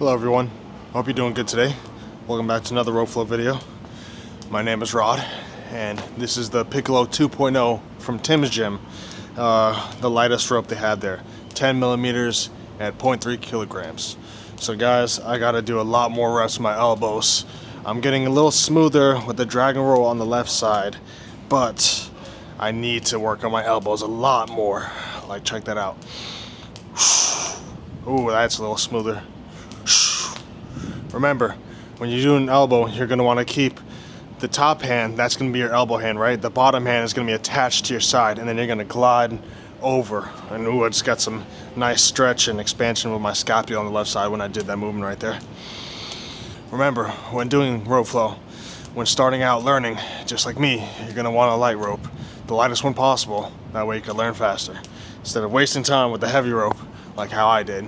Hello everyone, hope you're doing good today. Welcome back to another rope flow video. My name is Rod and this is the Piccolo 2.0 from Tim's Gym. The lightest rope they had there, 10 millimeters at 0.3 kilograms. So guys, I gotta do a lot more reps with my elbows. I'm getting a little smoother with the dragon roll on the left side, but I need to work on my elbows a lot more. Like, check that out. Ooh, that's a little smoother. Remember, when you do an elbow, you're going to want to keep the top hand, that's going to be your elbow hand, right? The bottom hand is going to be attached to your side, and then you're going to glide over. And ooh, I just got some nice stretch and expansion with my scapula on the left side when I did that movement right there. Remember, when doing rope flow, when starting out learning, just like me, you're going to want a light rope, the lightest one possible. That way you can learn faster, instead of wasting time with the heavy rope like how I did,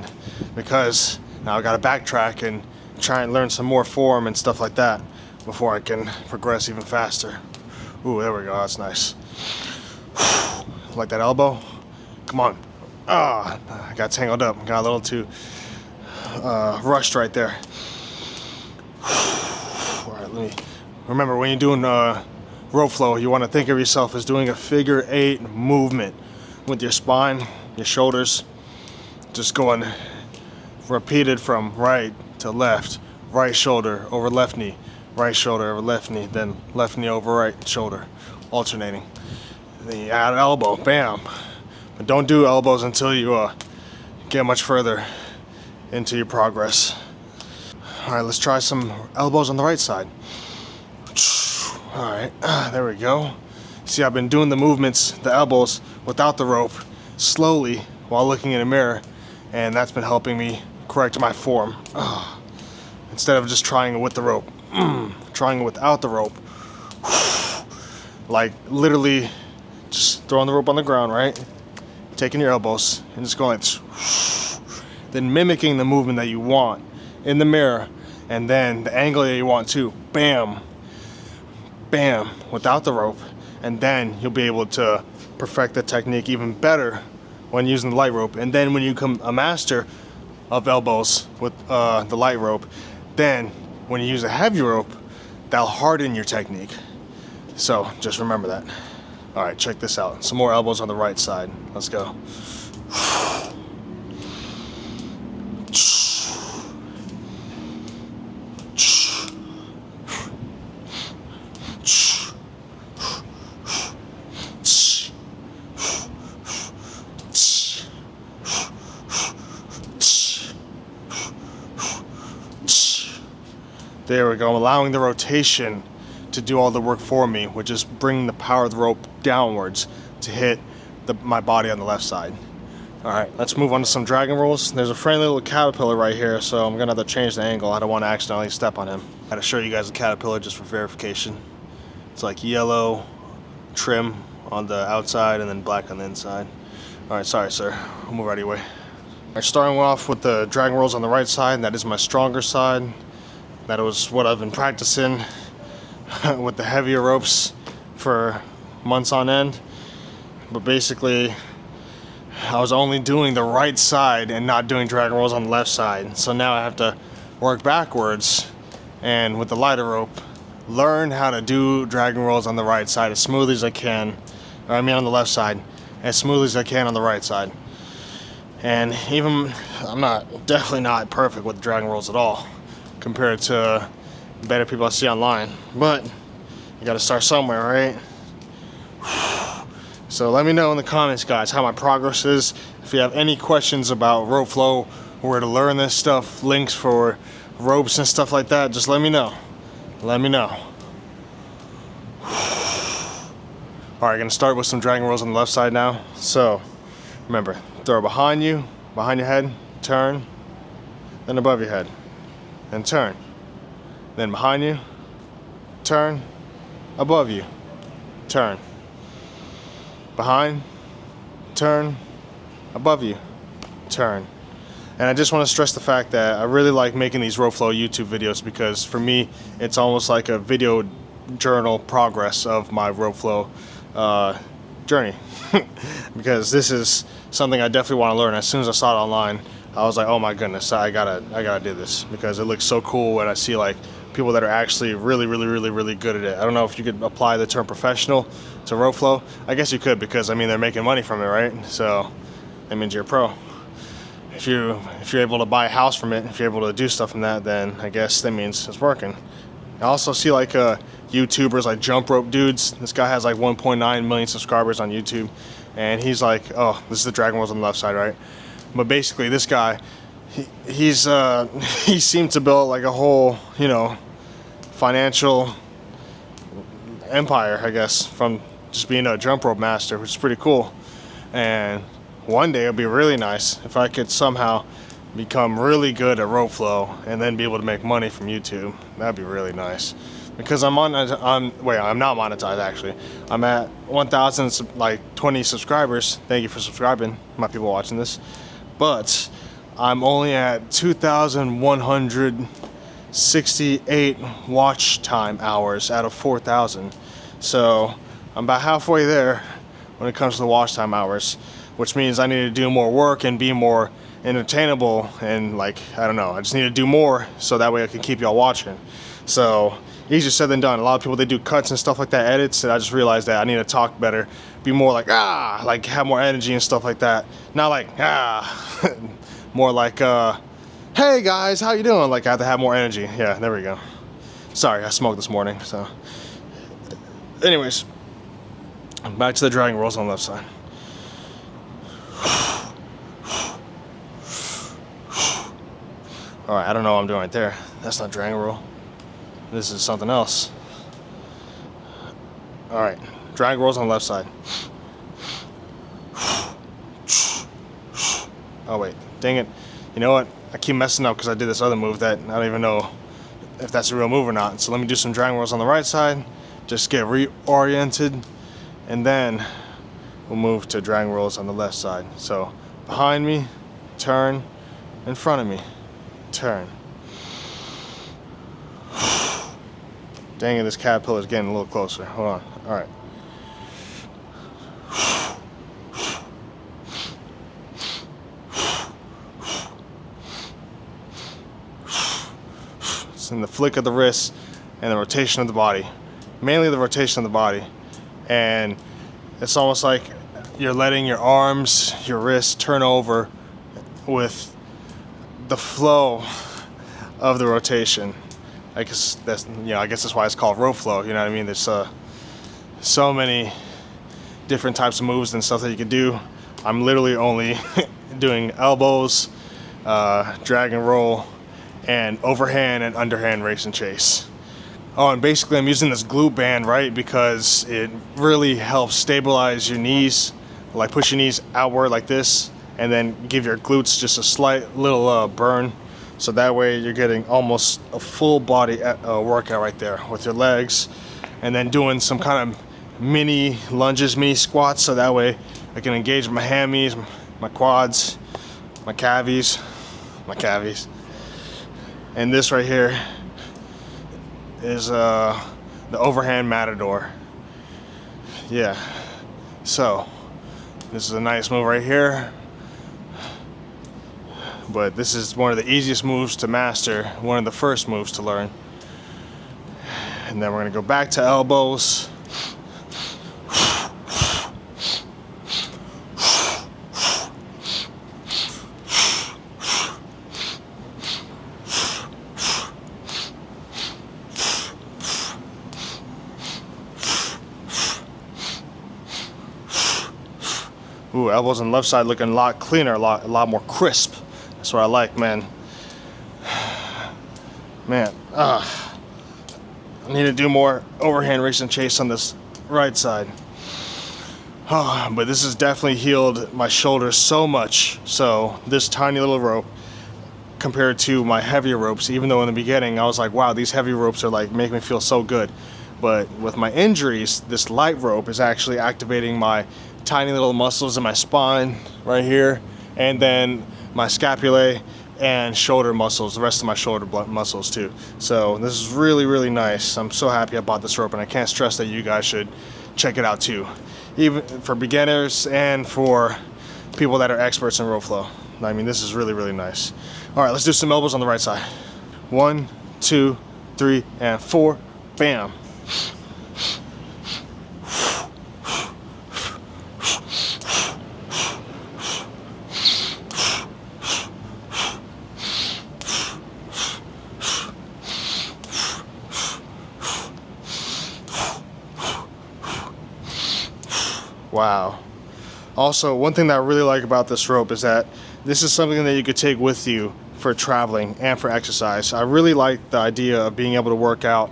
because now I got to backtrack and try and learn some more form and stuff like that before I can progress even faster. Ooh, there we go, that's nice. Like that elbow? Come on. Ah, I got tangled up, got a little too rushed right there. Alright, remember, when you're doing rope flow, you want to think of yourself as doing a figure 8 movement with your spine, your shoulders, just going repeated from right to left, right shoulder over left knee, right shoulder over left knee, then left knee over right shoulder, alternating. Then you add an elbow, bam. But don't do elbows until you get much further into your progress. Alright, let's try some elbows on the right side. Alright, there we go. See, I've been doing the movements, the elbows, without the rope, slowly, while looking in a mirror, and that's been helping me correct my form. Instead of just trying it with the rope, trying it without the rope. Like literally just throwing the rope on the ground, right? Taking your elbows and just going like, then mimicking the movement that you want in the mirror, and then the angle that you want too. Bam, bam, without the rope, and then you'll be able to perfect the technique even better when using the light rope. And then when you become a master of elbows with the light rope, then when you use a heavy rope, that'll harden your technique. So just remember that. Alright, check this out. Some more elbows on the right side. Let's go. There we go. I'm allowing the rotation to do all the work for me, which is bringing the power of the rope downwards to hit my body on the left side. Alright, let's move on to some dragon rolls. There's a friendly little caterpillar right here, so I'm going to have to change the angle. I don't want to accidentally step on him. I got to show you guys the caterpillar just for verification. It's like yellow trim on the outside and then black on the inside. Alright, sorry sir. I'll move right away. Alright, starting off with the dragon rolls on the right side. That is my stronger side. That was what I've been practicing with the heavier ropes for months on end. But basically, I was only doing the right side and not doing dragon rolls on the left side. So now I have to work backwards and with the lighter rope, learn how to do dragon rolls on the right side as smooth as I can. Or I mean on the left side, as smooth as I can on the right side. And even, I'm definitely not perfect with dragon rolls at all, compared to better people I see online, but you gotta start somewhere, right? So let me know in the comments, guys, how my progress is. If you have any questions about rope flow, where to learn this stuff, links for ropes and stuff like that, just let me know. Let me know. Alright, gonna start with some dragon rolls on the left side now. So remember, throw behind you, behind your head, turn, then above your head, and turn. Then behind you, turn, above you, turn. Behind, turn, above you, turn. And I just want to stress the fact that I really like making these rope flow YouTube videos, because for me, it's almost like a video journal progress of my rope flow journey. Because this is something I definitely want to learn. As soon as I saw it online, I was like, oh my goodness, I gotta do this, because it looks so cool when I see like people that are actually really good at it. I don't know if you could apply the term professional to rope flow. I guess you could, because I mean they're making money from it, right? So that means you're a pro. If you're able to buy a house from it, if you're able to do stuff from that, then I guess that means it's working. I also see like YouTubers like jump rope dudes. This guy has like 1.9 million subscribers on YouTube, and he's like, oh, this is the dragon rolls on the left side, right? But basically this guy, he seemed to build like a whole, you know, financial empire, I guess, from just being a jump rope master, which is pretty cool. And one day it'd be really nice if I could somehow become really good at rope flow and then be able to make money from YouTube. That'd be really nice, because I'm not monetized actually. I'm at 1,020 subscribers. Thank you for subscribing, my people watching this. But I'm only at 2,168 watch time hours out of 4,000. So I'm about halfway there when it comes to the watch time hours, which means I need to do more work and be more entertainable, and like, I don't know, I just need to do more so that way I can keep y'all watching. So easier said than done. A lot of people, they do cuts and stuff like that, edits, and I just realized that I need to talk better, be more like, like have more energy and stuff like that. Not like, more like, hey guys, how you doing? Like I have to have more energy. Yeah, there we go. Sorry, I smoked this morning, so. Anyways, back to the dragon rolls on the left side. Alright, I don't know what I'm doing right there. That's not dragon roll. This is something else. Alright, dragon rolls on the left side. Oh wait, dang it. You know what? I keep messing up because I did this other move that I don't even know if that's a real move or not. So let me do some dragon rolls on the right side. Just get reoriented, and then we'll move to dragon rolls on the left side. So behind me, turn, in front of me, turn. Dang it, this caterpillar is getting a little closer. Hold on. All right. It's in the flick of the wrist and the rotation of the body. Mainly the rotation of the body. And it's almost like you're letting your arms, your wrists turn over with the flow of the rotation. I guess that's why it's called rope flow. You know what I mean? There's so many different types of moves and stuff that you can do. I'm literally only doing elbows, dragon roll, and overhand and underhand race and chase. Oh, and basically I'm using this glute band, right, because it really helps stabilize your knees, like push your knees outward like this, and then give your glutes just a slight little burn. So that way you're getting almost a full body workout right there with your legs, and then doing some kind of mini lunges, mini squats, so that way I can engage my hammies, my quads, my calves. And this right here is the overhand matador. Yeah, so this is a nice move right here. But this is one of the easiest moves to master, one of the first moves to learn. And then we're going to go back to elbows. Ooh, elbows on the left side looking a lot cleaner, a lot more crisp. That's what I like, man. I need to do more overhand race and chase on this right side. But this has definitely healed my shoulders so much. So this tiny little rope compared to my heavier ropes, even though in the beginning I was like, wow, these heavy ropes are like making me feel so good. But with my injuries, this light rope is actually activating my tiny little muscles in my spine right here, and then my scapulae and shoulder muscles, the rest of my shoulder muscles too. So this is really, really nice. I'm so happy I bought this rope, and I can't stress that you guys should check it out too, even for beginners and for people that are experts in rope flow. I mean, this is really, really nice. All right, let's do some elbows on the right side. 1, 2, 3, and 4. Bam. Wow. Also, one thing that I really like about this rope is that this is something that you could take with you for traveling and for exercise. I really like the idea of being able to work out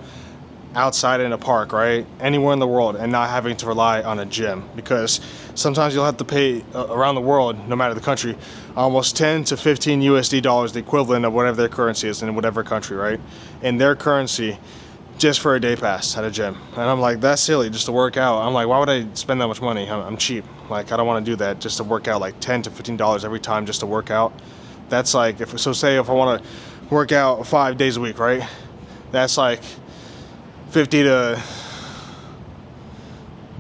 outside in a park, right? Anywhere in the world, and not having to rely on a gym, because sometimes you'll have to pay around the world, no matter the country, almost 10 to 15 USD dollars, the equivalent of whatever their currency is in whatever country, right? In their currency, just for a day pass at a gym. And I'm like, that's silly, just to work out. I'm like, why would I spend that much money? I'm cheap. Like, I don't want to do that just to work out, like 10 to 15 dollars every time just to work out. That's like, say if I want to work out 5 days a week, right? That's like 50 to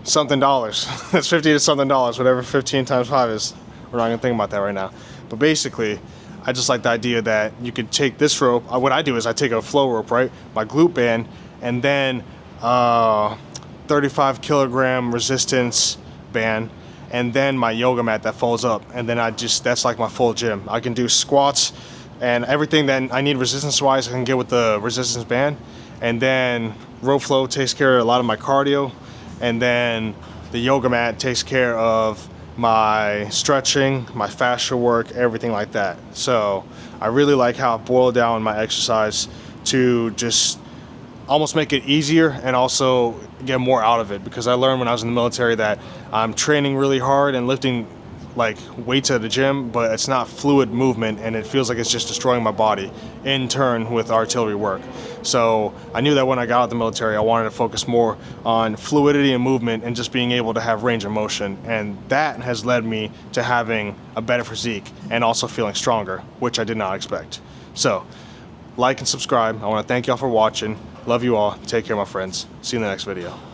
something dollars. That's 50 to something dollars, whatever 15 times 5 is. We're not gonna think about that right now. But basically, I just like the idea that you could take this rope. What I do is I take a flow rope, right? My glute band, and then 35 kilogram resistance band, and then my yoga mat that folds up. And then that's like my full gym. I can do squats and everything that I need resistance wise, I can get with the resistance band. And then rope flow takes care of a lot of my cardio. And then the yoga mat takes care of my stretching, my fascia work, everything like that. So I really like how I've boiled down my exercise to just almost make it easier and also get more out of it, because I learned when I was in the military that I'm training really hard and lifting like weights at the gym, but it's not fluid movement, and it feels like it's just destroying my body in turn with artillery work. So I knew that when I got out of the military, I wanted to focus more on fluidity and movement and just being able to have range of motion, and that has led me to having a better physique and also feeling stronger, which I did not expect. So like and subscribe. I want to thank y'all for watching. Love you all. Take care, my friends. See you in the next video.